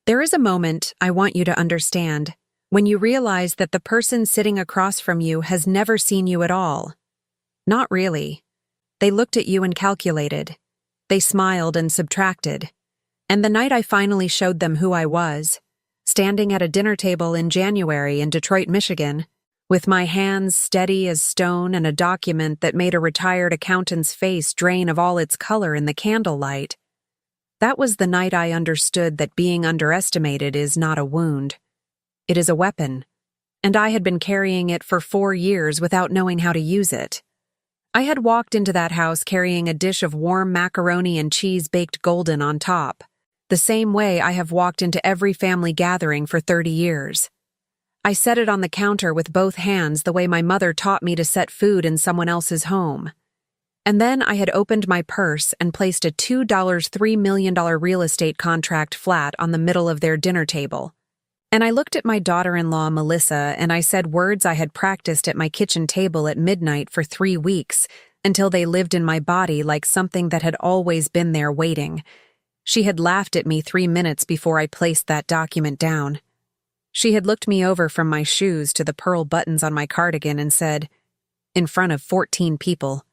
There is a moment I want you to understand when you realize that the person sitting across from you has never seen you at all. Not really. They looked at you and calculated. They smiled and subtracted. And the night I finally showed them who I was, standing at a dinner table in January in Detroit, Michigan, with my hands steady as stone and a document that made a retired accountant's face drain of all its color in the candlelight, that was the night I understood that being underestimated is not a wound. It is a weapon, and I had been carrying it for 4 years without knowing how to use it. I had walked into that house carrying a dish of warm macaroni and cheese baked golden on top, the same way I have walked into every family gathering for 30 years. I set it on the counter with both hands the way my mother taught me to set food in someone else's home. And then I had opened my purse and placed a $3 million real estate contract flat on the middle of their dinner table. And I looked at my daughter-in-law, Melissa, and I said words I had practiced at my kitchen table at midnight for 3 weeks until they lived in my body like something that had always been there waiting. She had laughed at me 3 minutes before I placed that document down. She had looked me over from my shoes to the pearl buttons on my cardigan and said, in front of 14 people,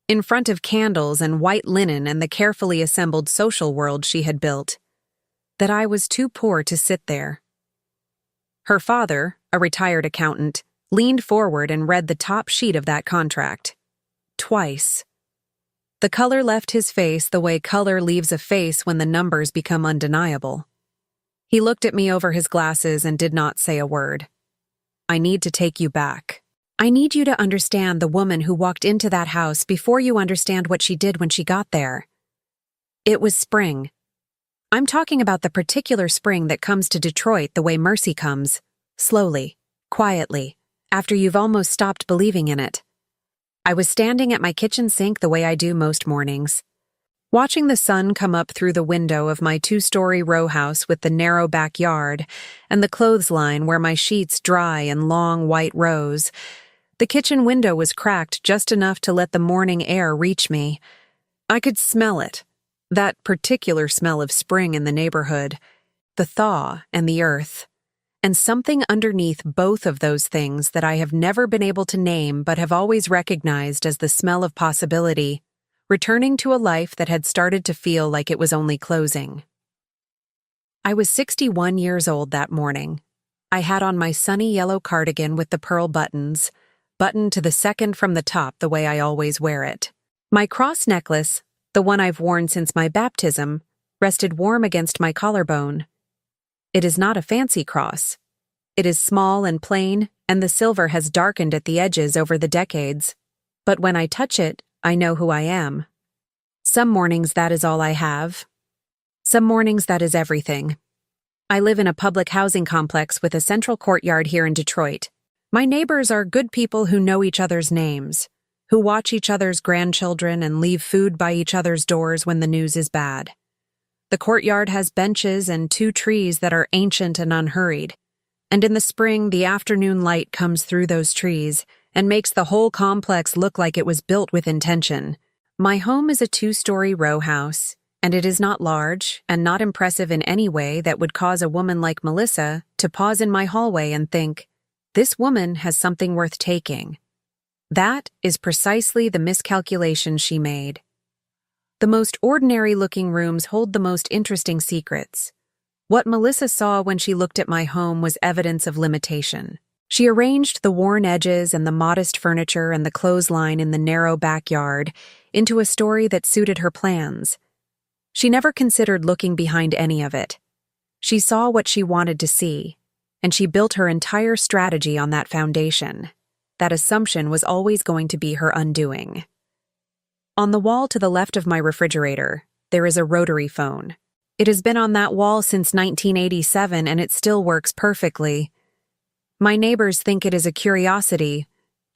in front of candles and white linen and the carefully assembled social world she had built, that I was too poor to sit there. Her father, a retired accountant, leaned forward and read the top sheet of that contract. Twice. The color left his face the way color leaves a face when the numbers become undeniable. He looked at me over his glasses and did not say a word. I need to take you back. I need you to understand the woman who walked into that house before you understand what she did when she got there. It was spring. I'm talking about the particular spring that comes to Detroit the way mercy comes, slowly, quietly, after you've almost stopped believing in it. I was standing at my kitchen sink the way I do most mornings, watching the sun come up through the window of my 2-story row house with the narrow backyard and the clothesline where my sheets dry in long white rows. The kitchen window was cracked just enough to let the morning air reach me. I could smell it, that particular smell of spring in the neighborhood, the thaw and the earth, and something underneath both of those things that I have never been able to name but have always recognized as the smell of possibility, returning to a life that had started to feel like it was only closing. I was 61 years old that morning. I had on my sunny yellow cardigan with the pearl buttons, buttoned to the second from the top the way I always wear it. My cross necklace, the one I've worn since my baptism, rested warm against my collarbone. It is not a fancy cross. It is small and plain, and the silver has darkened at the edges over the decades. But when I touch it, I know who I am. Some mornings that is all I have. Some mornings that is everything. I live in a public housing complex with a central courtyard here in Detroit. My neighbors are good people who know each other's names, who watch each other's grandchildren and leave food by each other's doors when the news is bad. The courtyard has benches and 2 trees that are ancient and unhurried, and in the spring the afternoon light comes through those trees and makes the whole complex look like it was built with intention. My home is a 2-story row house, and it is not large and not impressive in any way that would cause a woman like Melissa to pause in my hallway and think, this woman has something worth taking. That is precisely the miscalculation she made. The most ordinary-looking rooms hold the most interesting secrets. What Melissa saw when she looked at my home was evidence of limitation. She arranged the worn edges and the modest furniture and the clothesline in the narrow backyard into a story that suited her plans. She never considered looking behind any of it. She saw what she wanted to see, and she built her entire strategy on that foundation. That assumption was always going to be her undoing. On the wall to the left of my refrigerator, there is a rotary phone. It has been on that wall since 1987 and it still works perfectly. My neighbors think it is a curiosity.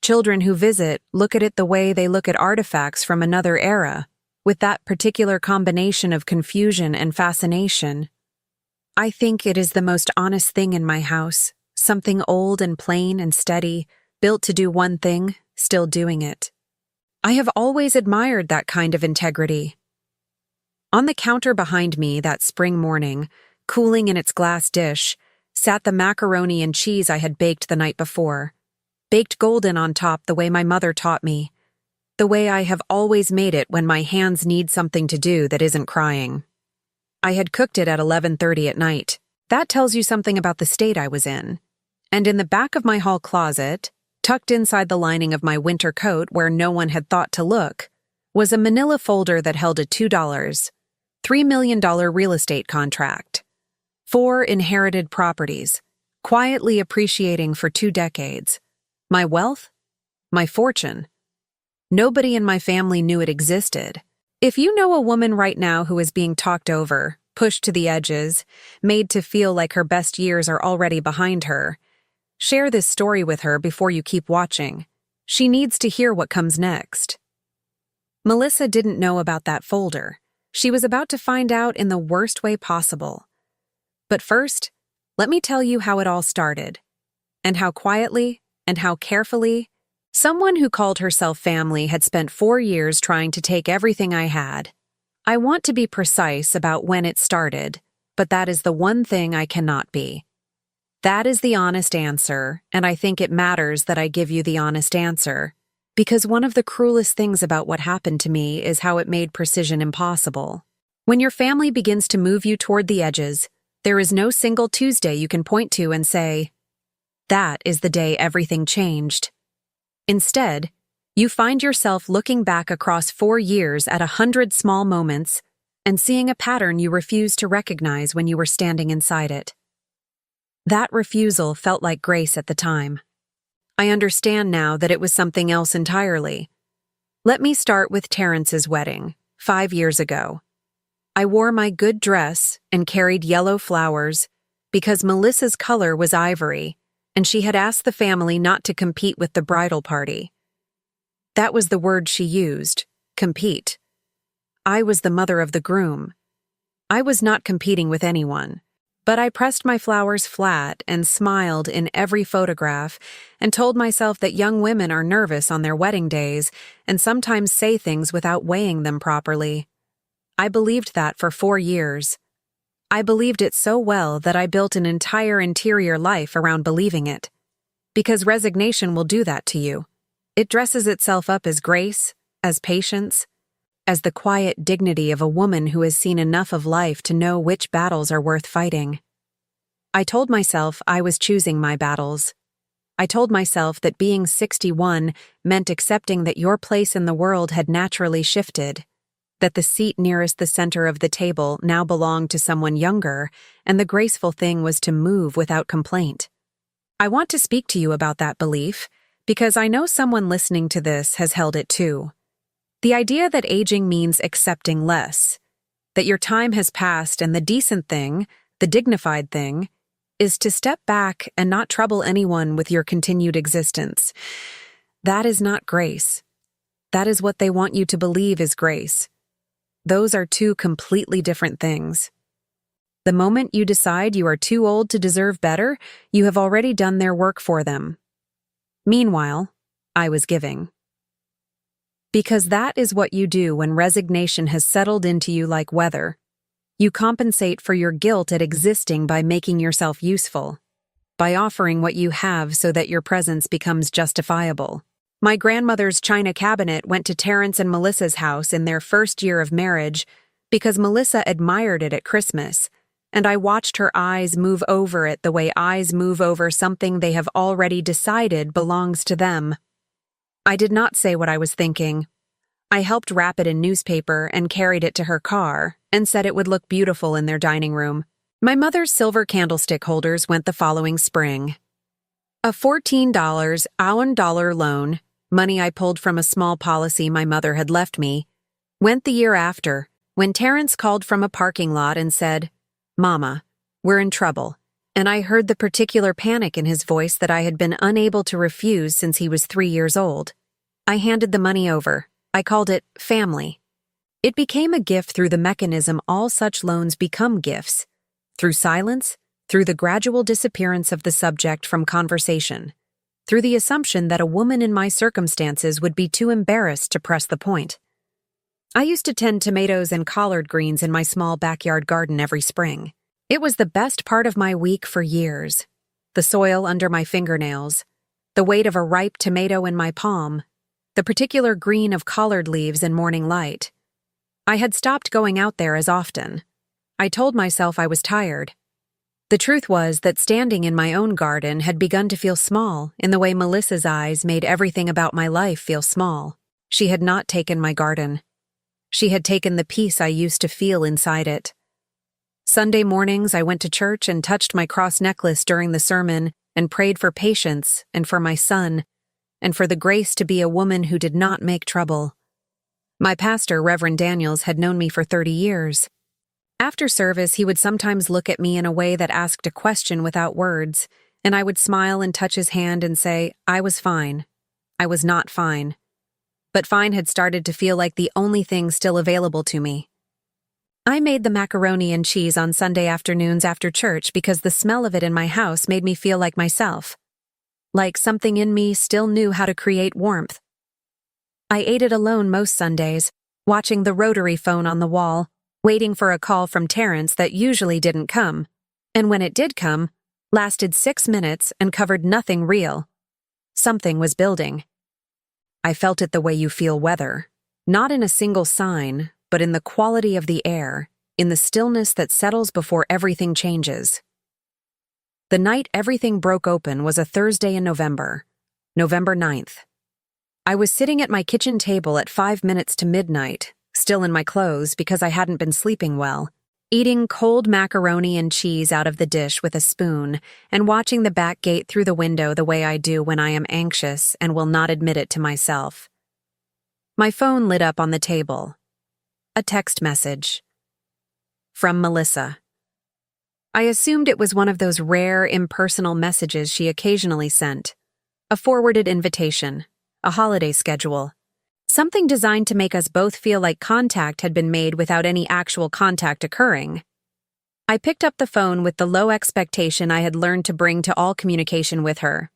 Children who visit look at it the way they look at artifacts from another era, with that particular combination of confusion and fascination. I think it is the most honest thing in my house, something old and plain and steady, built to do one thing, still doing it. I have always admired that kind of integrity. On the counter behind me that spring morning, Cooling in its glass dish, sat the macaroni and cheese I had baked the night before, baked golden on top the way my mother taught me, the way I have always made it when my hands need something to do that isn't crying. I had cooked it at 11:30 at night. That tells you something about the state I was in. And in the back of my hall closet, tucked inside the lining of my winter coat where no one had thought to look, was a manila folder that held a $3 million real estate contract. 4 inherited properties, quietly appreciating for 2 decades. My wealth? My fortune. Nobody in my family knew it existed. If you know a woman right now who is being talked over, pushed to the edges, made to feel like her best years are already behind her, share this story with her before you keep watching. She needs to hear what comes next. Melissa didn't know about that folder. She was about to find out in the worst way possible. But first, let me tell you how it all started, and how quietly and how carefully someone who called herself family had spent 4 years trying to take everything I had. I want to be precise about when it started, but that is the one thing I cannot be. That is the honest answer, and I think it matters that I give you the honest answer, because one of the cruelest things about what happened to me is how it made precision impossible. When your family begins to move you toward the edges, there is no single Tuesday you can point to and say, "That is the day everything changed." Instead, you find yourself looking back across 4 years at 100 small moments and seeing a pattern you refused to recognize when you were standing inside it. That refusal felt like grace at the time. I understand now that it was something else entirely. Let me start with Terrence's wedding, 5 years ago. I wore my good dress and carried yellow flowers because Melissa's color was ivory, and she had asked the family not to compete with the bridal party. That was the word she used, compete. I was the mother of the groom. I was not competing with anyone, but I pressed my flowers flat and smiled in every photograph and told myself that young women are nervous on their wedding days and sometimes say things without weighing them properly. I believed that for 4 years. I believed it so well that I built an entire interior life around believing it. Because resignation will do that to you. It dresses itself up as grace, as patience, as the quiet dignity of a woman who has seen enough of life to know which battles are worth fighting. I told myself I was choosing my battles. I told myself that being 61 meant accepting that your place in the world had naturally shifted, that the seat nearest the center of the table now belonged to someone younger, and the graceful thing was to move without complaint. I want to speak to you about that belief, because I know someone listening to this has held it too. The idea that aging means accepting less, that your time has passed and the decent thing, the dignified thing, is to step back and not trouble anyone with your continued existence. That is not grace. That is what they want you to believe is grace. Those are 2 completely different things. The moment you decide you are too old to deserve better, you have already done their work for them. Meanwhile, I was giving. Because that is what you do when resignation has settled into you like weather. You compensate for your guilt at existing by making yourself useful, by offering what you have so that your presence becomes justifiable. My grandmother's china cabinet went to Terrence and Melissa's house in their first year of marriage because Melissa admired it at Christmas, and I watched her eyes move over it the way eyes move over something they have already decided belongs to them. I did not say what I was thinking. I helped wrap it in newspaper and carried it to her car and said it would look beautiful in their dining room. My mother's silver candlestick holders went the following spring. A $14 loan, money I pulled from a small policy my mother had left me, went the year after, when Terrence called from a parking lot and said, "Mama, we're in trouble," and I heard the particular panic in his voice that I had been unable to refuse since he was 3 years old. I handed the money over. I called it family. It became a gift through the mechanism all such loans become gifts, through silence, through the gradual disappearance of the subject from conversation, through the assumption that a woman in my circumstances would be too embarrassed to press the point. I used to tend tomatoes and collard greens in my small backyard garden every spring. It was the best part of my week for years. The soil under my fingernails, the weight of a ripe tomato in my palm, the particular green of collard leaves in morning light. I had stopped going out there as often. I told myself I was tired. The truth was that standing in my own garden had begun to feel small in the way Melissa's eyes made everything about my life feel small. She had not taken my garden. She had taken the peace I used to feel inside it. Sunday mornings I went to church and touched my cross necklace during the sermon and prayed for patience and for my son and for the grace to be a woman who did not make trouble. My pastor, Reverend Daniels, had known me for 30 years. After service, he would sometimes look at me in a way that asked a question without words, and I would smile and touch his hand and say, I was fine. I was not fine. But fine had started to feel like the only thing still available to me. I made the macaroni and cheese on Sunday afternoons after church because the smell of it in my house made me feel like myself. Like something in me still knew how to create warmth. I ate it alone most Sundays, watching the rotary phone on the wall, waiting for a call from Terrence that usually didn't come, and when it did come, lasted 6 minutes and covered nothing real. Something was building. I felt it the way you feel weather, not in a single sign, but in the quality of the air, in the stillness that settles before everything changes. The night everything broke open was a Thursday in November, November 9th. I was sitting at my kitchen table at 5 minutes to midnight, still in my clothes because I hadn't been sleeping well, eating cold macaroni and cheese out of the dish with a spoon and watching the back gate through the window the way I do when I am anxious and will not admit it to myself. My phone lit up on the table. A text message. From Melissa. I assumed it was one of those rare, impersonal messages she occasionally sent. A forwarded invitation. A holiday schedule. Something designed to make us both feel like contact had been made without any actual contact occurring. I picked up the phone with the low expectation I had learned to bring to all communication with her.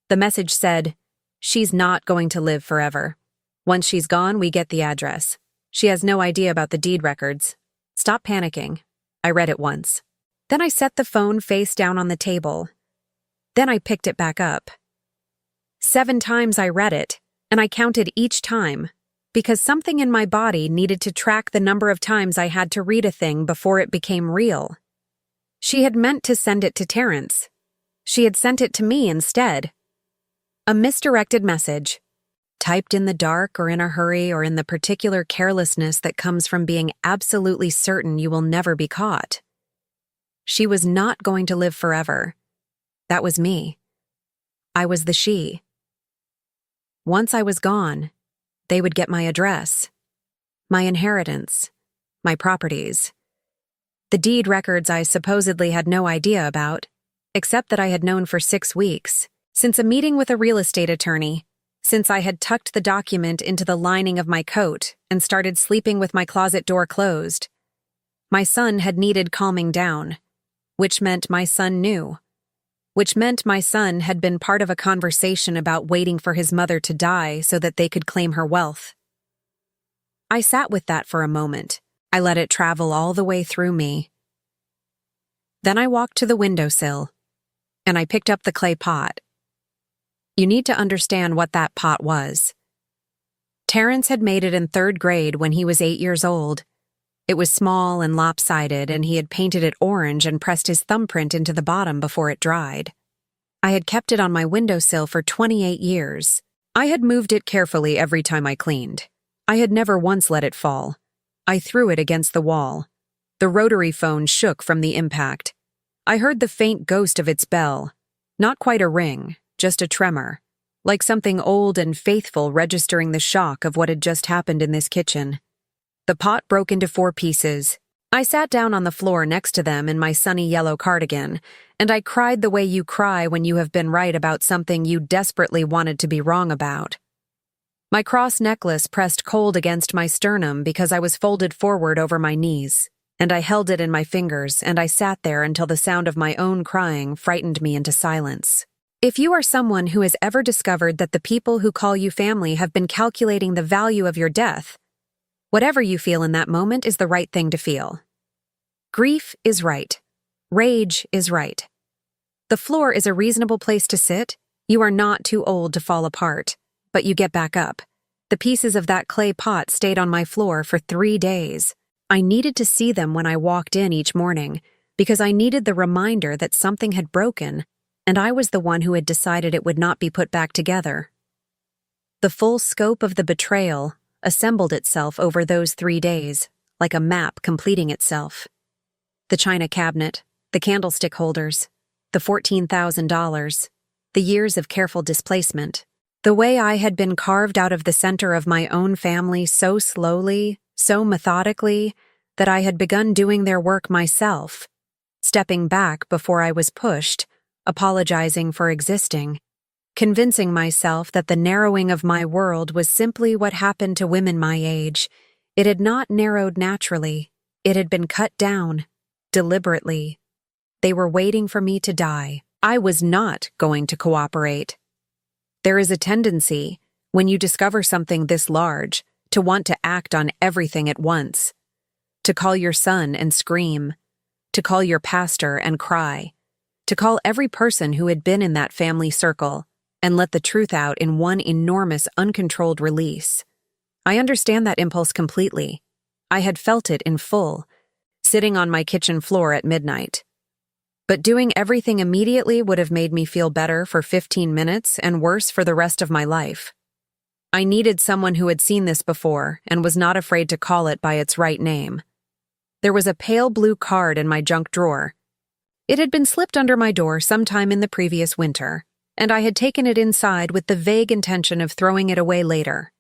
The message said, "She's not going to live forever. Once she's gone, we get the address. She has no idea about the deed records. Stop panicking." I read it once. Then I set the phone face down on the table. Then I picked it back up. 7 times I read it, and I counted each time, because something in my body needed to track the number of times I had to read a thing before it became real. She had meant to send it to Terrence. She had sent it to me instead. A misdirected message, typed in the dark or in a hurry or in the particular carelessness that comes from being absolutely certain you will never be caught. She was not going to live forever. That was me. I was the she. Once I was gone, they would get my address, my inheritance, my properties. The deed records I supposedly had no idea about, except that I had known for 6 weeks, since a meeting with a real estate attorney, since I had tucked the document into the lining of my coat and started sleeping with my closet door closed. My son had needed calming down, which meant my son knew. Which meant my son had been part of a conversation about waiting for his mother to die so that they could claim her wealth. I sat with that for a moment. I let it travel all the way through me. Then I walked to the windowsill, and I picked up the clay pot. You need to understand what that pot was. Terrence had made it in 3rd grade when he was 8 years old. It was small and lopsided, and he had painted it orange and pressed his thumbprint into the bottom before it dried. I had kept it on my windowsill for 28 years. I had moved it carefully every time I cleaned. I had never once let it fall. I threw it against the wall. The rotary phone shook from the impact. I heard the faint ghost of its bell. Not quite a ring, just a tremor, like something old and faithful registering the shock of what had just happened in this kitchen. The pot broke into 4 pieces. I sat down on the floor next to them in my sunny yellow cardigan, and I cried the way you cry when you have been right about something you desperately wanted to be wrong about. My cross necklace pressed cold against my sternum because I was folded forward over my knees, and I held it in my fingers, and I sat there until the sound of my own crying frightened me into silence. If you are someone who has ever discovered that the people who call you family have been calculating the value of your death, whatever you feel in that moment is the right thing to feel. Grief is right. Rage is right. The floor is a reasonable place to sit. You are not too old to fall apart, but you get back up. The pieces of that clay pot stayed on my floor for 3 days. I needed to see them when I walked in each morning, because I needed the reminder that something had broken, and I was the one who had decided it would not be put back together. The full scope of the betrayal assembled itself over those 3 days, like a map completing itself. The china cabinet, the candlestick holders, the $14,000, the years of careful displacement. The way I had been carved out of the center of my own family so slowly, so methodically, that I had begun doing their work myself, stepping back before I was pushed, apologizing for existing, convincing myself that the narrowing of my world was simply what happened to women my age. It had not narrowed naturally. It had been cut down, deliberately. They were waiting for me to die. I was not going to cooperate. There is a tendency, when you discover something this large, to want to act on everything at once. To call your son and scream. To call your pastor and cry. To call every person who had been in that family circle and let the truth out in one enormous, uncontrolled release. I understand that impulse completely. I had felt it in full, sitting on my kitchen floor at midnight. But doing everything immediately would have made me feel better for 15 minutes and worse for the rest of my life. I needed someone who had seen this before and was not afraid to call it by its right name. There was a pale blue card in my junk drawer. It had been slipped under my door sometime in the previous winter, and I had taken it inside with the vague intention of throwing it away later.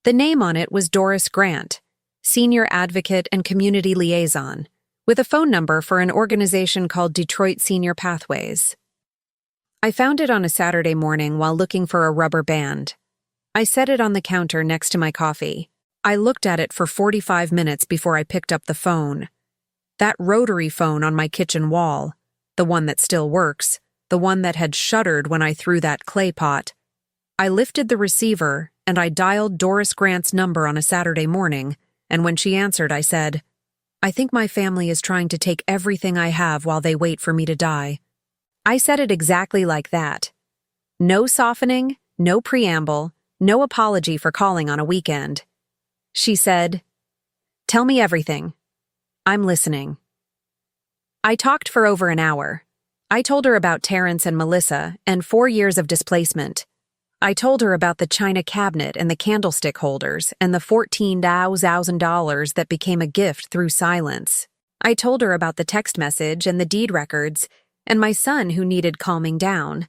The name on it was Doris Grant, Senior Advocate and Community Liaison, with a phone number for an organization called Detroit Senior Pathways. I found it on a Saturday morning while looking for a rubber band. I set it on the counter next to my coffee. I looked at it for 45 minutes before I picked up the phone. That rotary phone on my kitchen wall, the one that still works, the one that had shuddered when I threw that clay pot. I lifted the receiver and I dialed Doris Grant's number on a Saturday morning, and when she answered, I said, "I think my family is trying to take everything I have while they wait for me to die." I said it exactly like that. No softening, no preamble, no apology for calling on a weekend. She said, "Tell me everything. I'm listening." I talked for over an hour. I told her about Terrence and Melissa and 4 years of displacement. I told her about the china cabinet and the candlestick holders and the $14,000 that became a gift through silence. I told her about the text message and the deed records and my son who needed calming down.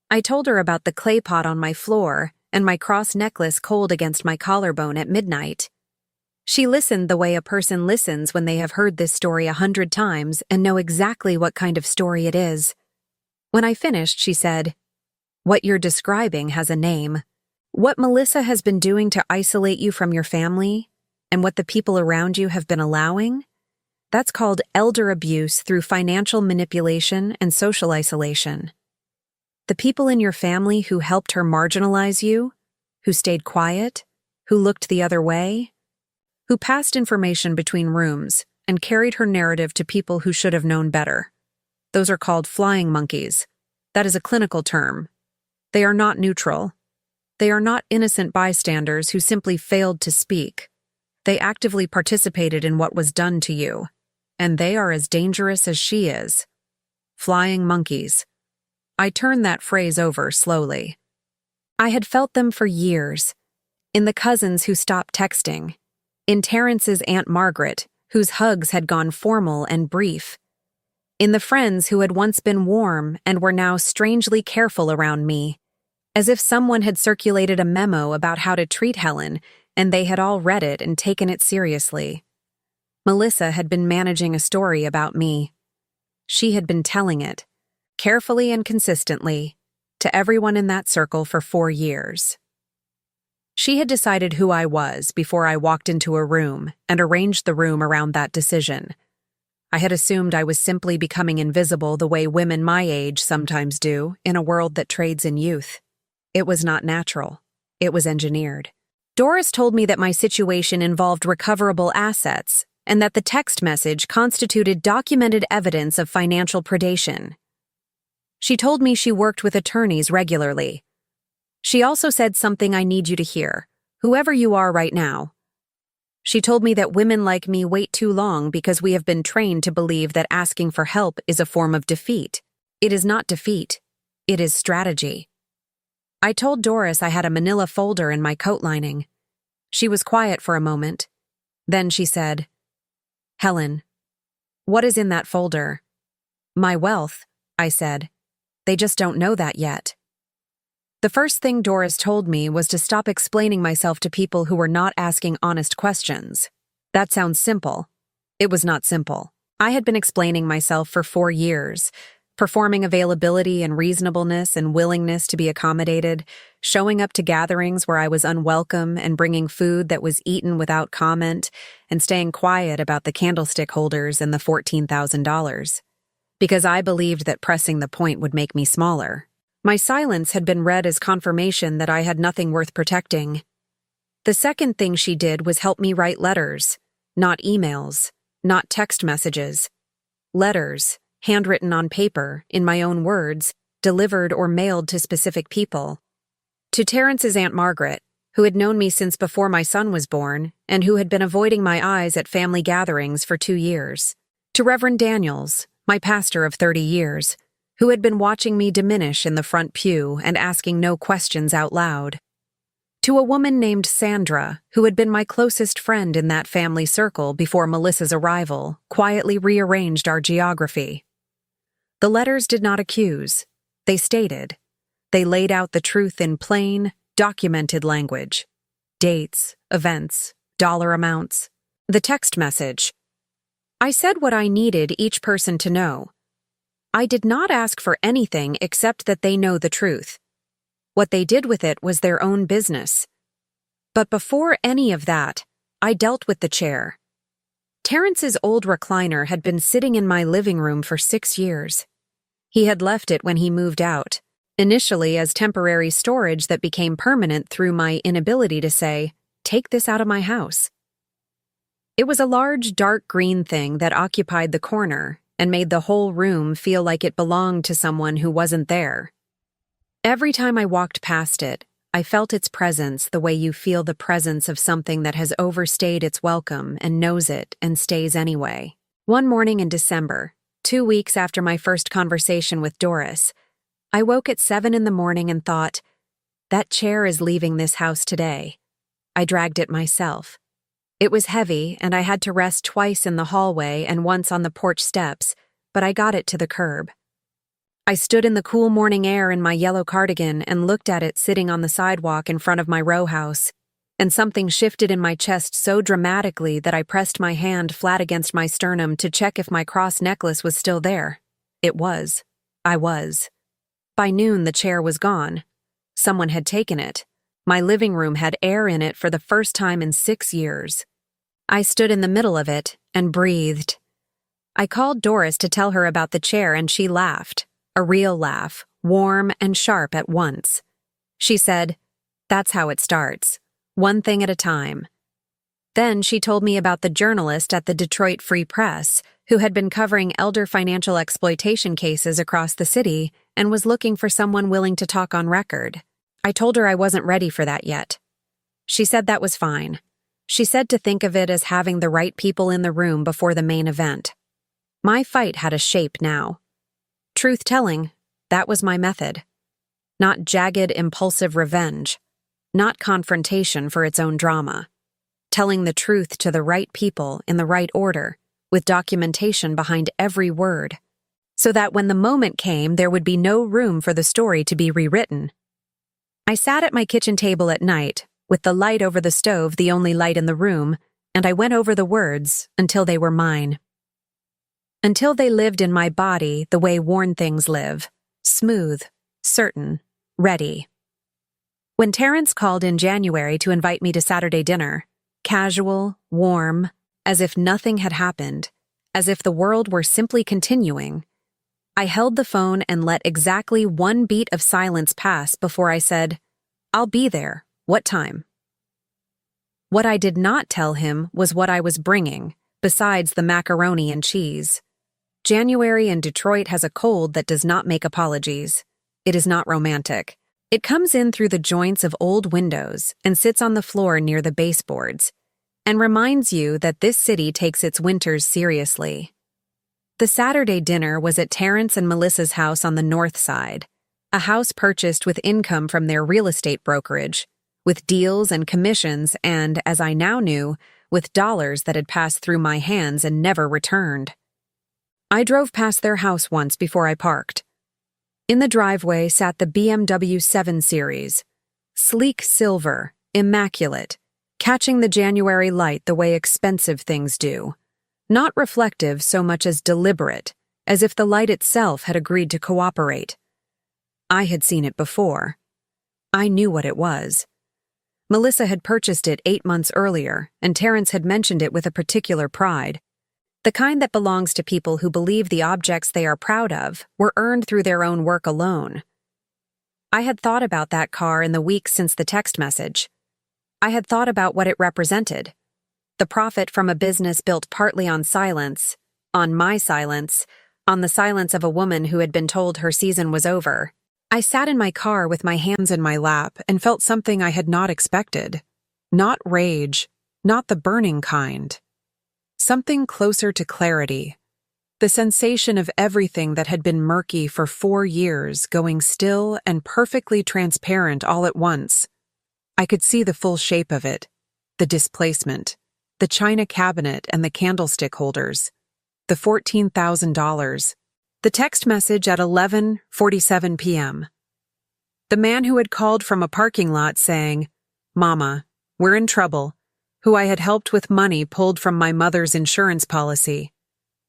I told her about the clay pot on my floor and my cross necklace cold against my collarbone at midnight. She listened the way a person listens when they have heard this story 100 times and know exactly what kind of story it is. When I finished, she said, "What you're describing has a name. What Melissa has been doing to isolate you from your family, and what the people around you have been allowing, that's called elder abuse through financial manipulation and social isolation. The people in your family who helped her marginalize you, who stayed quiet, who looked the other way, who passed information between rooms and carried her narrative to people who should have known better. Those are called flying monkeys. That is a clinical term. They are not neutral. They are not innocent bystanders who simply failed to speak. They actively participated in what was done to you, and they are as dangerous as she is. Flying monkeys." I turned that phrase over slowly. I had felt them for years. In the cousins who stopped texting. In Terrence's Aunt Margaret, whose hugs had gone formal and brief. In the friends who had once been warm and were now strangely careful around me. As if someone had circulated a memo about how to treat Helen, and they had all read it and taken it seriously. Melissa had been managing a story about me. She had been telling it, carefully and consistently, to everyone in that circle for 4 years. She had decided who I was before I walked into a room and arranged the room around that decision. I had assumed I was simply becoming invisible the way women my age sometimes do in a world that trades in youth. It was not natural. It was engineered. Doris told me that my situation involved recoverable assets, and that the text message constituted documented evidence of financial predation. She told me she worked with attorneys regularly. She also said something I need you to hear, whoever you are right now. She told me that women like me wait too long because we have been trained to believe that asking for help is a form of defeat. It is not defeat. It is strategy. I told Doris I had a manila folder in my coat lining. She was quiet for a moment. Then she said, "Helen, what is in that folder?" "My wealth," I said. "They just don't know that yet." The first thing Doris told me was to stop explaining myself to people who were not asking honest questions. That sounds simple. It was not simple. I had been explaining myself for 4 years, performing availability and reasonableness and willingness to be accommodated, showing up to gatherings where I was unwelcome and bringing food that was eaten without comment, and staying quiet about the candlestick holders and the $14,000. Because I believed that pressing the point would make me smaller. My silence had been read as confirmation that I had nothing worth protecting. The second thing she did was help me write letters, not emails, not text messages. Letters, handwritten on paper, in my own words, delivered or mailed to specific people. To Terrence's Aunt Margaret, who had known me since before my son was born, and who had been avoiding my eyes at family gatherings for 2 years. To Reverend Daniels, my pastor of 30 years, who had been watching me diminish in the front pew and asking no questions out loud. To a woman named Sandra, who had been my closest friend in that family circle before Melissa's arrival, quietly rearranged our geography. The letters did not accuse. They stated. They laid out the truth in plain, documented language. Dates, events, dollar amounts. The text message. I said what I needed each person to know. I did not ask for anything except that they know the truth. What they did with it was their own business. But before any of that, I dealt with the chair. Terrence's old recliner had been sitting in my living room for 6 years. He had left it when he moved out, initially as temporary storage that became permanent through my inability to say, "Take this out of my house." It was a large, dark green thing that occupied the corner and made the whole room feel like it belonged to someone who wasn't there. Every time I walked past it, I felt its presence the way you feel the presence of something that has overstayed its welcome and knows it and stays anyway. One morning in December, 2 weeks after my first conversation with Doris, I woke at 7 in the morning and thought, that chair is leaving this house today. I dragged it myself. It was heavy, and I had to rest twice in the hallway and once on the porch steps, but I got it to the curb. I stood in the cool morning air in my yellow cardigan and looked at it sitting on the sidewalk in front of my row house, and something shifted in my chest so dramatically that I pressed my hand flat against my sternum to check if my cross necklace was still there. It was. I was. By noon, the chair was gone. Someone had taken it. My living room had air in it for the first time in 6 years. I stood in the middle of it and breathed. I called Doris to tell her about the chair, and she laughed. A real laugh, warm and sharp at once. She said, "That's how it starts. One thing at a time." Then she told me about the journalist at the Detroit Free Press who had been covering elder financial exploitation cases across the city and was looking for someone willing to talk on record. I told her I wasn't ready for that yet. She said that was fine. She said to think of it as having the right people in the room before the main event. My fight had a shape now. Truth-telling, that was my method. Not jagged, impulsive revenge. Not confrontation for its own drama. Telling the truth to the right people in the right order, with documentation behind every word, so that when the moment came, there would be no room for the story to be rewritten. I sat at my kitchen table at night, with the light over the stove the only light in the room, and I went over the words until they were mine. Until they lived in my body the way worn things live, smooth, certain, ready. When Terrence called in January to invite me to Saturday dinner, casual, warm, as if nothing had happened, as if the world were simply continuing, I held the phone and let exactly 1 beat of silence pass before I said, "I'll be there. What time?" What I did not tell him was what I was bringing, besides the macaroni and cheese. January in Detroit has a cold that does not make apologies. It is not romantic. It comes in through the joints of old windows and sits on the floor near the baseboards, and reminds you that this city takes its winters seriously. The Saturday dinner was at Terrence and Melissa's house on the north side, a house purchased with income from their real estate brokerage, with deals and commissions and, as I now knew, with dollars that had passed through my hands and never returned. I drove past their house once before I parked. In the driveway sat the BMW 7 Series, sleek silver, immaculate, catching the January light the way expensive things do. Not reflective so much as deliberate, as if the light itself had agreed to cooperate. I had seen it before. I knew what it was. Melissa had purchased it 8 months earlier, and Terrence had mentioned it with a particular pride. The kind that belongs to people who believe the objects they are proud of were earned through their own work alone. I had thought about that car in the weeks since the text message. I had thought about what it represented. The profit from a business built partly on silence, on my silence, on the silence of a woman who had been told her season was over. I sat in my car with my hands in my lap and felt something I had not expected. Not rage, not the burning kind. Something closer to clarity. The sensation of everything that had been murky for 4 years going still and perfectly transparent all at once. I could see the full shape of it, the displacement, the china cabinet and the candlestick holders, the $14,000, the text message at 11:47 p.m. The man who had called from a parking lot saying, "Mama, we're in trouble," who I had helped with money pulled from my mother's insurance policy.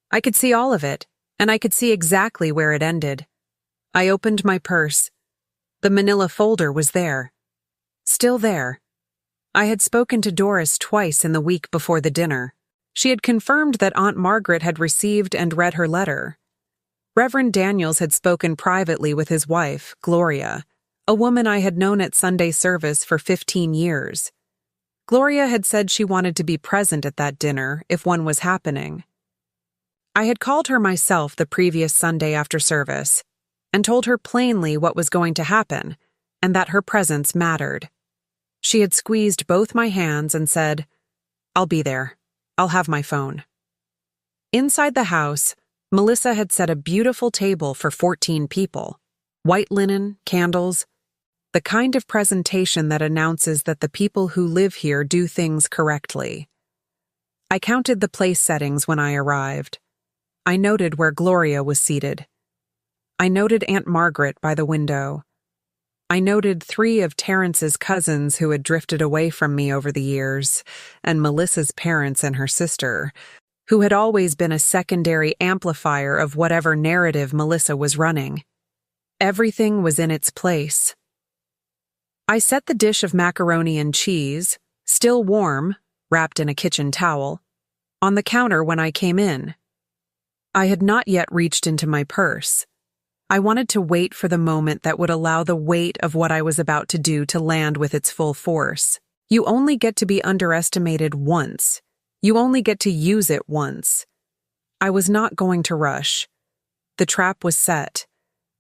I could see all of it, and I could see exactly where it ended. I opened my purse. The manila folder was there. Still there. I had spoken to Doris twice in the week before the dinner. She had confirmed that Aunt Margaret had received and read her letter. Reverend Daniels had spoken privately with his wife, Gloria, a woman I had known at Sunday service for 15 years. Gloria had said she wanted to be present at that dinner if one was happening. I had called her myself the previous Sunday after service and told her plainly what was going to happen and that her presence mattered. She had squeezed both my hands and said, "I'll be there. I'll have my phone." Inside the house, Melissa had set a beautiful table for 14 people. White linen, candles, the kind of presentation that announces that the people who live here do things correctly. I counted the place settings when I arrived. I noted where Gloria was seated. I noted Aunt Margaret by the window. I noted 3 of Terrence's cousins who had drifted away from me over the years, and Melissa's parents and her sister, who had always been a secondary amplifier of whatever narrative Melissa was running. Everything was in its place. I set the dish of macaroni and cheese, still warm, wrapped in a kitchen towel, on the counter when I came in. I had not yet reached into my purse. I wanted to wait for the moment that would allow the weight of what I was about to do to land with its full force. You only get to be underestimated once. You only get to use it once. I was not going to rush. The trap was set.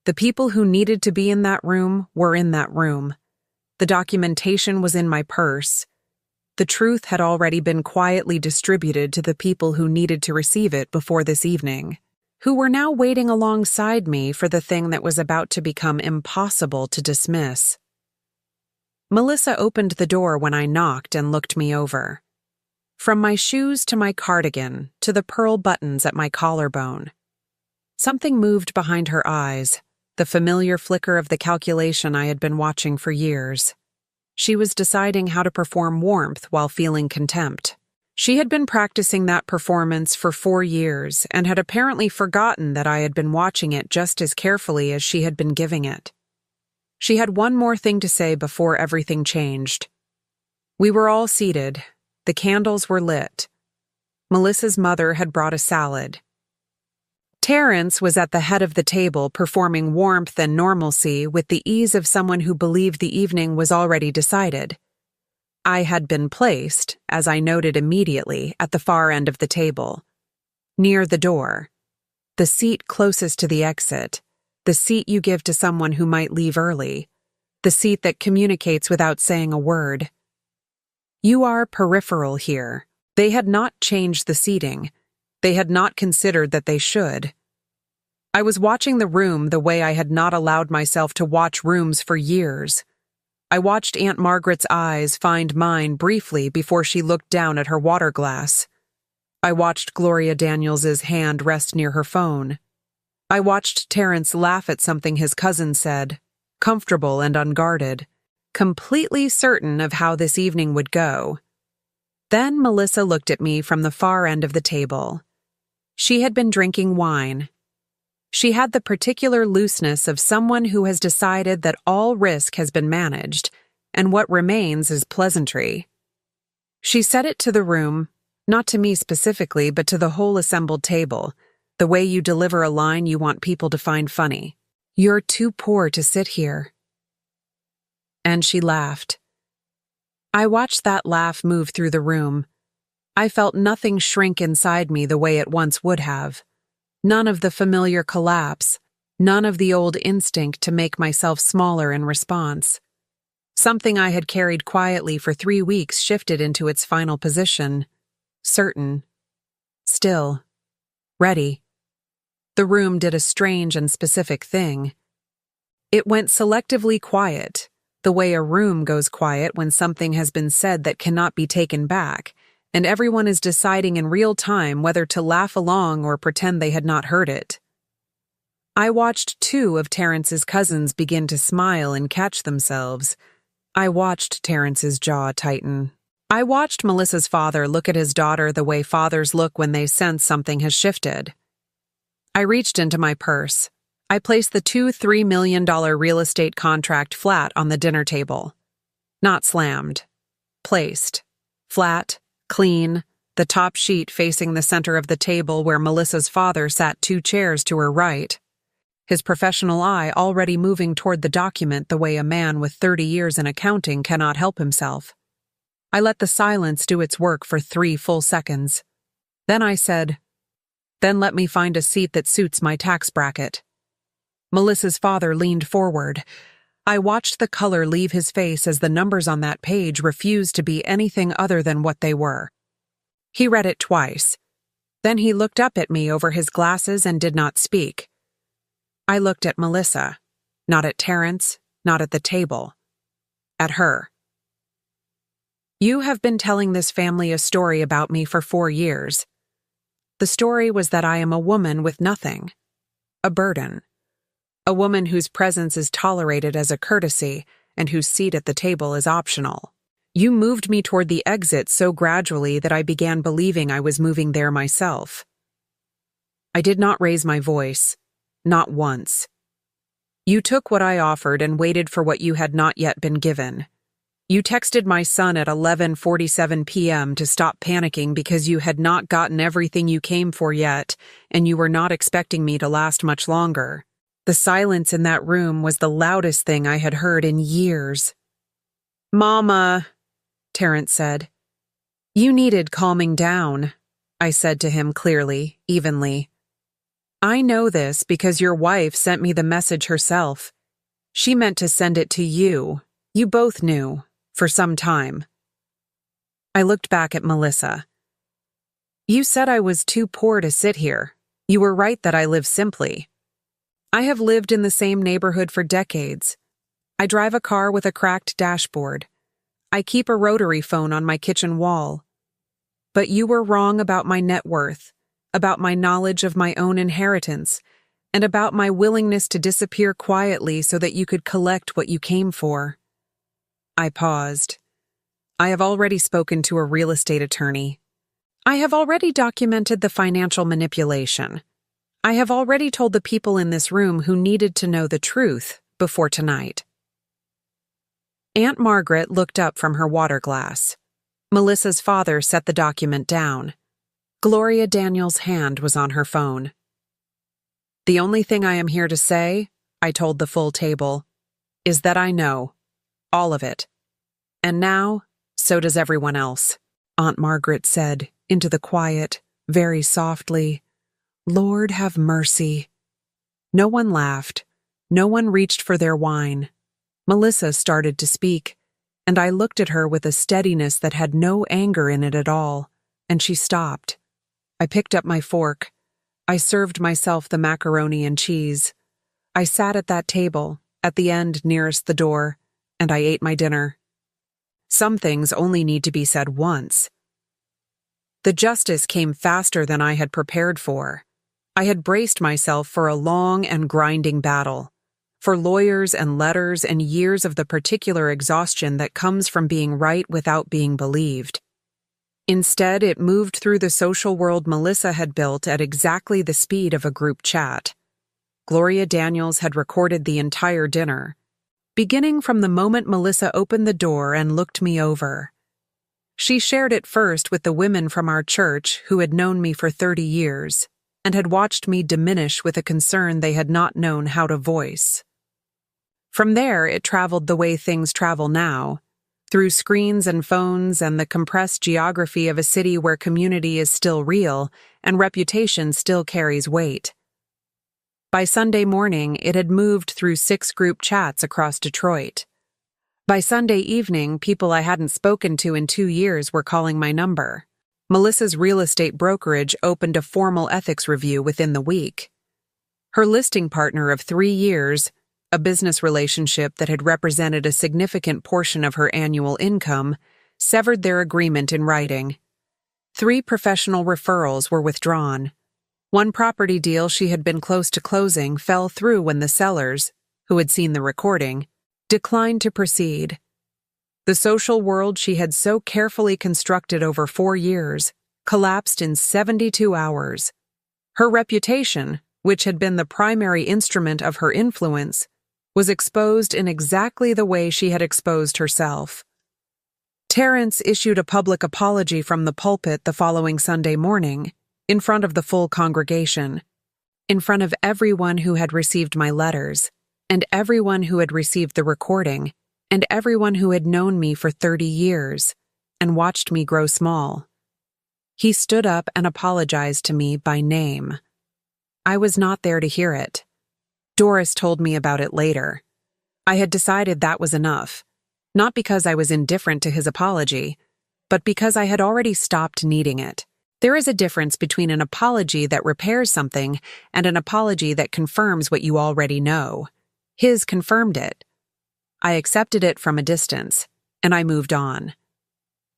The people who needed to be in that room were in that room. The documentation was in my purse. The truth had already been quietly distributed to the people who needed to receive it before this evening, who were now waiting alongside me for the thing that was about to become impossible to dismiss. Melissa opened the door when I knocked and looked me over. From my shoes to my cardigan to the pearl buttons at my collarbone. Something moved behind her eyes, the familiar flicker of the calculation I had been watching for years. She was deciding how to perform warmth while feeling contempt. She had been practicing that performance for 4 years and had apparently forgotten that I had been watching it just as carefully as she had been giving it. She had one more thing to say before everything changed. We were all seated. The candles were lit. Melissa's mother had brought a salad. Terrence was at the head of the table performing warmth and normalcy with the ease of someone who believed the evening was already decided. I had been placed, as I noted immediately, at the far end of the table, near the door, the seat closest to the exit, the seat you give to someone who might leave early, the seat that communicates without saying a word. You are peripheral here. They had not changed the seating. They had not considered that they should. I was watching the room the way I had not allowed myself to watch rooms for years. I watched Aunt Margaret's eyes find mine briefly before she looked down at her water glass. I watched Gloria Daniels's hand rest near her phone. I watched Terrence laugh at something his cousin said, comfortable and unguarded, completely certain of how this evening would go. Then Melissa looked at me from the far end of the table. She had been drinking wine. She had the particular looseness of someone who has decided that all risk has been managed, and what remains is pleasantry. She said it to the room, not to me specifically, but to the whole assembled table, the way you deliver a line you want people to find funny. You're too poor to sit here. And she laughed. I watched that laugh move through the room. I felt nothing shrink inside me the way it once would have. None of the familiar collapse, none of the old instinct to make myself smaller in response. Something I had carried quietly for 3 weeks shifted into its final position, certain, still, ready. The room did a strange and specific thing. It went selectively quiet, the way a room goes quiet when something has been said that cannot be taken back, and everyone is deciding in real time whether to laugh along or pretend they had not heard it. I watched 2 of Terrence's cousins begin to smile and catch themselves. I watched Terrence's jaw tighten. I watched Melissa's father look at his daughter the way fathers look when they sense something has shifted. I reached into my purse. I placed the $2-3 million real estate contract flat on the dinner table. Not slammed. Placed. Flat. Clean, the top sheet facing the center of the table where Melissa's father sat 2 chairs to her right, his professional eye already moving toward the document the way a man with 30 years in accounting cannot help himself. I let the silence do its work for 3 full seconds. Then I said, "Then let me find a seat that suits my tax bracket." Melissa's father leaned forward. I watched the color leave his face as the numbers on that page refused to be anything other than what they were. He read it twice. Then he looked up at me over his glasses and did not speak. I looked at Melissa, not at Terrence, not at the table. At her. You have been telling this family a story about me for 4 years. The story was that I am a woman with nothing. A burden. A woman whose presence is tolerated as a courtesy and whose seat at the table is optional. You moved me toward the exit so gradually that I began believing I was moving there myself. I did not raise my voice, not once. You took what I offered and waited for what you had not yet been given. You texted my son at 11:47 p.m. to stop panicking because you had not gotten everything you came for yet, and you were not expecting me to last much longer. The silence in that room was the loudest thing I had heard in years. "Mama," Terrence said. "You needed calming down," I said to him clearly, evenly. "I know this because your wife sent me the message herself. She meant to send it to you. You both knew, for some time." I looked back at Melissa. "You said I was too poor to sit here. You were right that I live simply. I have lived in the same neighborhood for decades. I drive a car with a cracked dashboard. I keep a rotary phone on my kitchen wall. But you were wrong about my net worth, about my knowledge of my own inheritance, and about my willingness to disappear quietly so that you could collect what you came for." I paused. I have already spoken to a real estate attorney. I have already documented the financial manipulation. I have already told the people in this room who needed to know the truth before tonight. Aunt Margaret looked up from her water glass. Melissa's father set the document down. Gloria Daniels' hand was on her phone. "The only thing I am here to say," I told the full table, "is that I know. All of it. And now, So does everyone else, Aunt Margaret said, into the quiet, very softly. Lord have mercy. No one laughed. No one reached for their wine. Melissa started to speak, and I looked at her with a steadiness that had no anger in it at all, and she stopped. I picked up my fork. I served myself the macaroni and cheese. I sat at that table, at the end nearest the door, and I ate my dinner. Some things only need to be said once. The justice came faster than I had prepared for. I had braced myself for a long and grinding battle, for lawyers and letters and years of the particular exhaustion that comes from being right without being believed. Instead, it moved through the social world Melissa had built at exactly the speed of a group chat. Gloria Daniels had recorded the entire dinner, beginning from the moment Melissa opened the door and looked me over. She shared it first with the women from our church who had known me for 30 years and had watched me diminish with a concern they had not known how to voice. From there, it traveled the way things travel now, through screens and phones and the compressed geography of a city where community is still real and reputation still carries weight. By Sunday morning, it had moved through 6 group chats across Detroit. By Sunday evening, people I hadn't spoken to in 2 years were calling my number. Melissa's real estate brokerage opened a formal ethics review within the week. Her listing partner of 3 years, a business relationship that had represented a significant portion of her annual income, severed their agreement in writing. 3 professional referrals were withdrawn. One property deal she had been close to closing fell through when the sellers, who had seen the recording, declined to proceed. The social world she had so carefully constructed over 4 years collapsed in 72 hours. Her reputation, which had been the primary instrument of her influence, was exposed in exactly the way she had exposed herself. Terrence issued a public apology from the pulpit the following Sunday morning, in front of the full congregation, in front of everyone who had received my letters, and everyone who had received the recording, and everyone who had known me for 30 years, and watched me grow small. He stood up and apologized to me by name. I was not there to hear it. Doris told me about it later. I had decided that was enough, not because I was indifferent to his apology, but because I had already stopped needing it. There is a difference between an apology that repairs something and an apology that confirms what you already know. His confirmed it. I accepted it from a distance, and I moved on.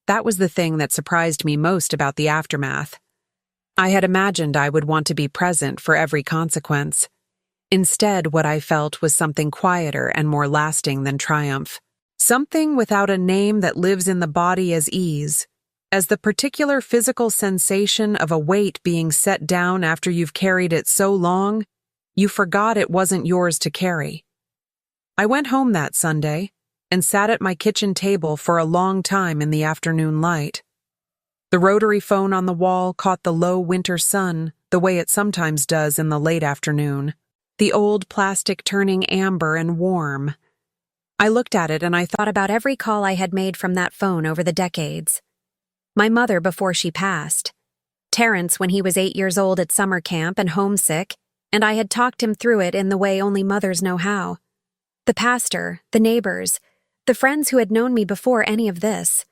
That was the thing that surprised me most about the aftermath. I had imagined I would want to be present for every consequence. Instead, what I felt was something quieter and more lasting than triumph. Something without a name that lives in the body as ease, as the particular physical sensation of a weight being set down after you've carried it so long, you forgot it wasn't yours to carry. I went home that Sunday and sat at my kitchen table for a long time in the afternoon light. The rotary phone on the wall caught the low winter sun the way it sometimes does in the late afternoon, the old plastic turning amber and warm. I looked at it and I thought about every call I had made from that phone over the decades. My mother before she passed, Terrence when he was 8 years old at summer camp and homesick, and I had talked him through it in the way only mothers know how. The pastor, the neighbors, the friends who had known me before any of this.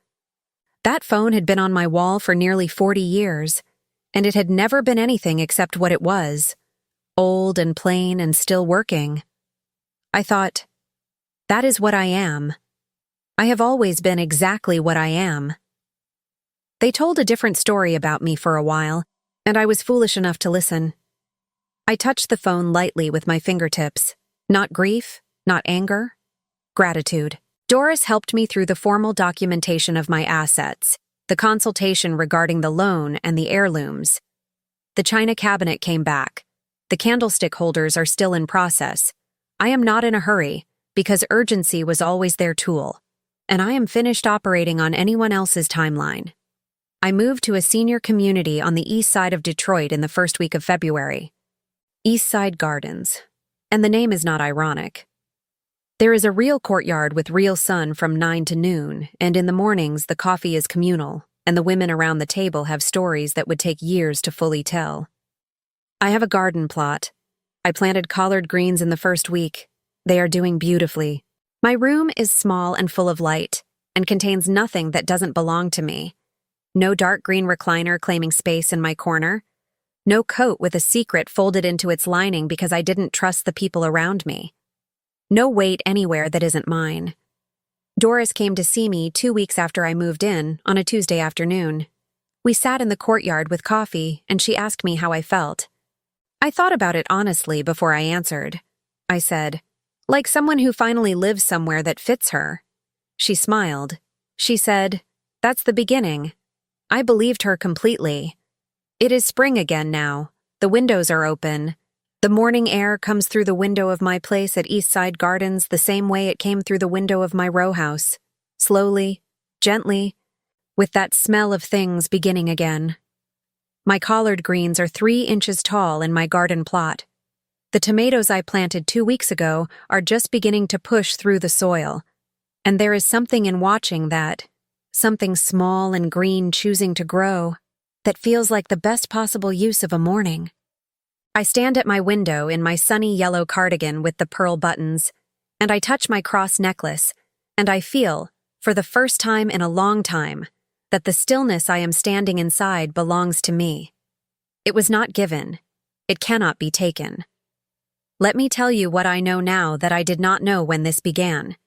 That phone had been on my wall for nearly 40 years, and it had never been anything except what it was, old and plain and still working. I thought, that is what I am. I have always been exactly what I am. They told a different story about me for a while, and I was foolish enough to listen. I touched the phone lightly with my fingertips. Not grief, not anger, gratitude. Doris helped me through the formal documentation of my assets, the consultation regarding the loan and the heirlooms. The china cabinet came back. The candlestick holders are still in process. I am not in a hurry, because urgency was always their tool, and I am finished operating on anyone else's timeline. I moved to a senior community on the east side of Detroit in the first week of February. East Side Gardens. And the name is not ironic. There is a real courtyard with real sun from 9 to noon, and in the mornings the coffee is communal, and the women around the table have stories that would take years to fully tell. I have a garden plot. I planted collard greens in the first week. They are doing beautifully. My room is small and full of light, and contains nothing that doesn't belong to me. No dark green recliner claiming space in my corner. No coat with a secret folded into its lining because I didn't trust the people around me. No weight anywhere that isn't mine. Doris came to see me 2 weeks after I moved in, on a Tuesday afternoon. We sat in the courtyard with coffee, and she asked me how I felt. I thought about it honestly before I answered. I said, like someone who finally lives somewhere that fits her. She smiled. She said, "That's the beginning." I believed her completely. It is spring again now. The windows are open. The morning air comes through the window of my place at Eastside Gardens the same way it came through the window of my row house. Slowly, gently, with that smell of things beginning again. My collard greens are 3 inches tall in my garden plot. The tomatoes I planted 2 weeks ago are just beginning to push through the soil. And there is something in watching that, something small and green choosing to grow, that feels like the best possible use of a morning. I stand at my window in my sunny yellow cardigan with the pearl buttons, and I touch my cross necklace, and I feel, for the first time in a long time, that the stillness I am standing inside belongs to me. It was not given. It cannot be taken. Let me tell you what I know now that I did not know when this began.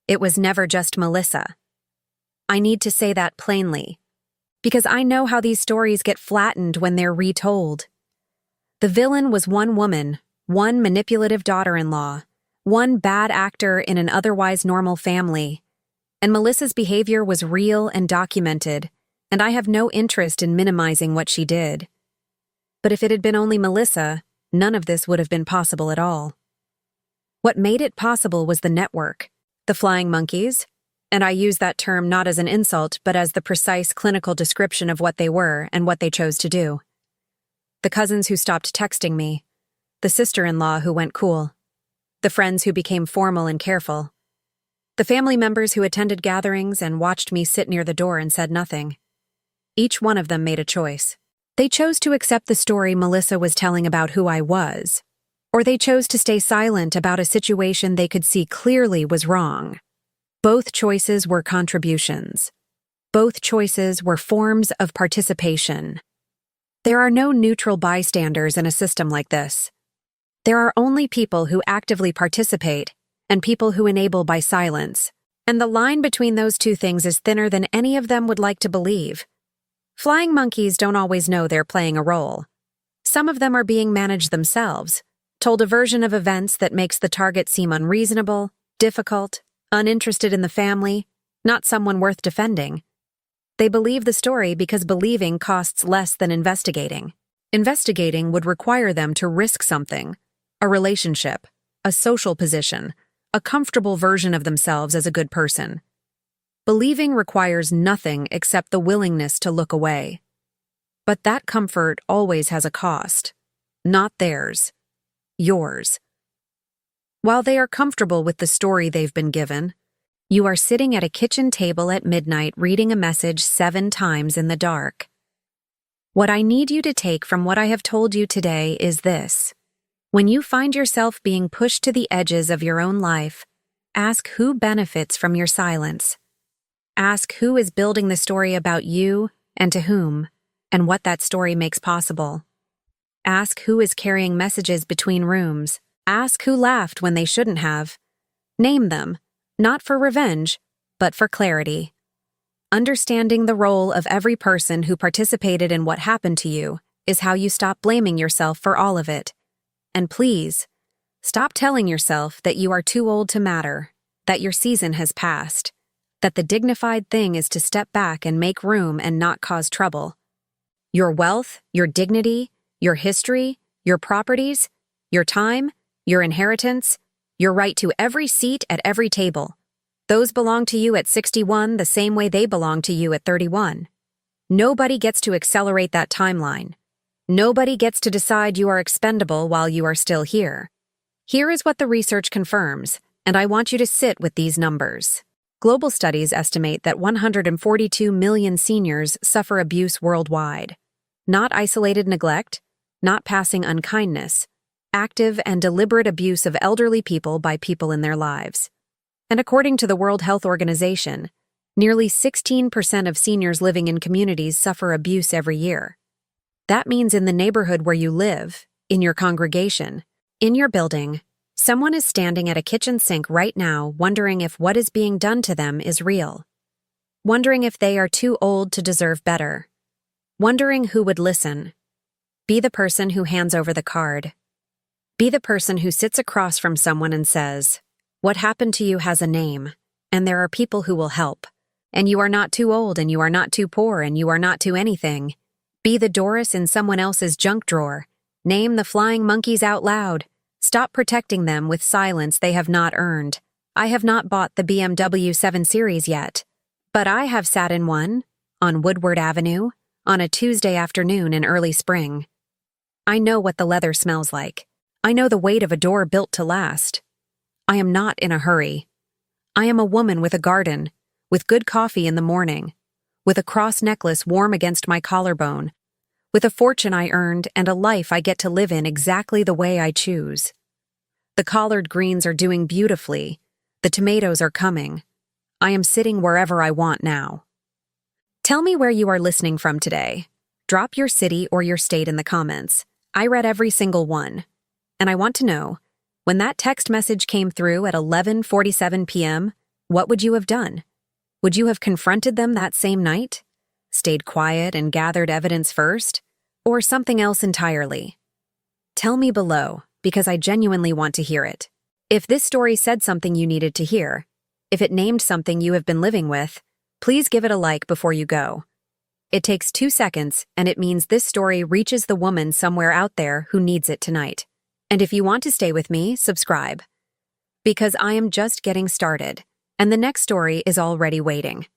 It was never just Melissa. I need to say that plainly, because I know how these stories get flattened when they're retold. The villain was one woman, one manipulative daughter-in-law, one bad actor in an otherwise normal family, and Melissa's behavior was real and documented, and I have no interest in minimizing what she did. But if it had been only Melissa, none of this would have been possible at all. What made it possible was the network, the flying monkeys, and I use that term not as an insult but as the precise clinical description of what they were and what they chose to do. The cousins who stopped texting me, the sister-in-law who went cool, the friends who became formal and careful, the family members who attended gatherings and watched me sit near the door and said nothing. Each one of them made a choice. They chose to accept the story Melissa was telling about who I was, or they chose to stay silent about a situation they could see clearly was wrong. Both choices were contributions. Both choices were forms of participation. There are no neutral bystanders in a system like this. There are only people who actively participate and people who enable by silence, and the line between those two things is thinner than any of them would like to believe. Flying monkeys don't always know they're playing a role. Some of them are being managed themselves, told a version of events that makes the target seem unreasonable, difficult, uninterested in the family, not someone worth defending. They believe the story because believing costs less than investigating. Investigating would require them to risk something, a relationship, a social position, a comfortable version of themselves as a good person. Believing requires nothing except the willingness to look away. But that comfort always has a cost. Not theirs. Yours. While they are comfortable with the story they've been given, you are sitting at a kitchen table at midnight reading a message 7 times in the dark. What I need you to take from what I have told you today is this. When you find yourself being pushed to the edges of your own life, ask who benefits from your silence. Ask who is building the story about you and to whom, and what that story makes possible. Ask who is carrying messages between rooms. Ask who laughed when they shouldn't have. Name them, not for revenge, but for clarity. Understanding the role of every person who participated in what happened to you is how you stop blaming yourself for all of it. And please, stop telling yourself that you are too old to matter, that your season has passed, that the dignified thing is to step back and make room and not cause trouble. Your wealth, your dignity, your history, your properties, your time, your inheritance, your right to every seat at every table. Those belong to you at 61 the same way they belong to you at 31. Nobody gets to accelerate that timeline. Nobody gets to decide you are expendable while you are still here. Here is what the research confirms, And I want you to sit with these numbers. Global studies estimate that 142 million seniors suffer abuse worldwide. Not isolated neglect, not passing unkindness, active and deliberate abuse of elderly people by people in their lives. And according to the World Health Organization, nearly 16% of seniors living in communities suffer abuse every year. That means in the neighborhood where you live, in your congregation, in your building, someone is standing at a kitchen sink right now wondering if what is being done to them is real. Wondering if they are too old to deserve better. Wondering who would listen. Be the person who hands over the card. Be the person who sits across from someone and says, "What happened to you has a name, and there are people who will help. And you are not too old, and you are not too poor, and you are not too anything. Be the Doris in someone else's junk drawer. Name the flying monkeys out loud. Stop protecting them with silence they have not earned. I have not bought the BMW 7 Series yet, but I have sat in one, on Woodward Avenue, on a Tuesday afternoon in early spring. I know what the leather smells like. I know the weight of a door built to last. I am not in a hurry. I am a woman with a garden, with good coffee in the morning, with a cross necklace warm against my collarbone, with a fortune I earned and a life I get to live in exactly the way I choose. The collard greens are doing beautifully. The tomatoes are coming. I am sitting wherever I want now. Tell me where you are listening from today. Drop your city or your state in the comments. I read every single one. And I want to know, when that text message came through at 11:47 p.m., what would you have done? Would you have confronted them that same night? Stayed quiet and gathered evidence first? Or something else entirely? Tell me below, because I genuinely want to hear it. If this story said something you needed to hear, if it named something you have been living with, please give it a like before you go. It takes 2 seconds, and it means this story reaches the woman somewhere out there who needs it tonight. And if you want to stay with me, subscribe. Because I am just getting started, and the next story is already waiting.